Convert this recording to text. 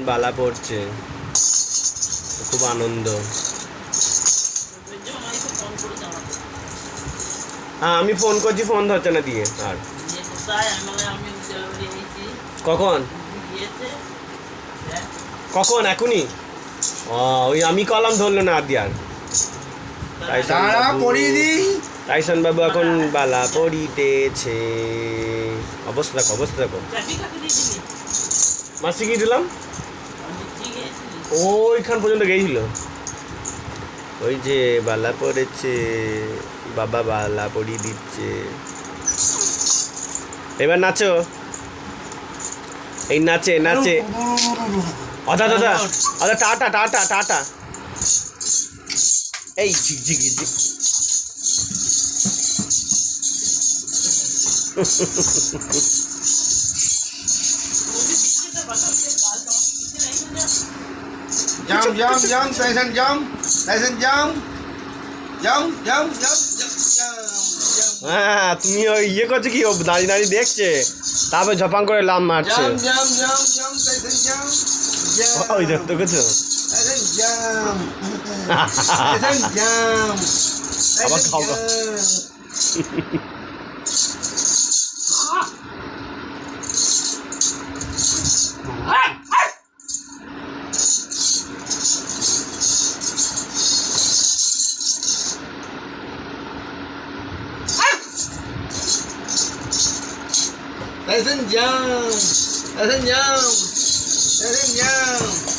বালা পড়ছে, খুব আনন্দ। হ্যাঁ আমি ফোন করছি, ফোন ধরছে না দিয়ে। আর কখন কখন এখনই? ওই আমি কলাম ধরলো না আর দিয়ার। টাইসন বাবু এখন বালা পড়িতেছে। অবস্থা দেখো, অবস্থা দেখো। মাসি কি দিলাম, ওইখান পর্যন্ত গেছিল। ওই যে বালা পড়েছে, বাবা বালা পড়িয়ে দিচ্ছে। এবার নাচো, এই নাচে নাচে। দাদা দাদা দাদা, টাটা টাটা টাটা। এই ঝিকঝিক ঝিক। Jump, jump, jump, Tyson, jump. Tyson, jump. Jump, jump, jump, jump, jump. হ্যাঁ তুমি ওই ইয়ে করছো কি, ও দাঁড়িয়ে দাঁড়িয়ে দেখছে, তারপর ঝপাং করে লাম মারছে। Jump, jump, jump, jump, Tyson, jump. Jump. ওই দেখতে করছো। Tyson, jump. Tyson, jump. আবার Tyson, খাও গা। jump. Tyson, jump. Tyson, jump. Tyson, jump.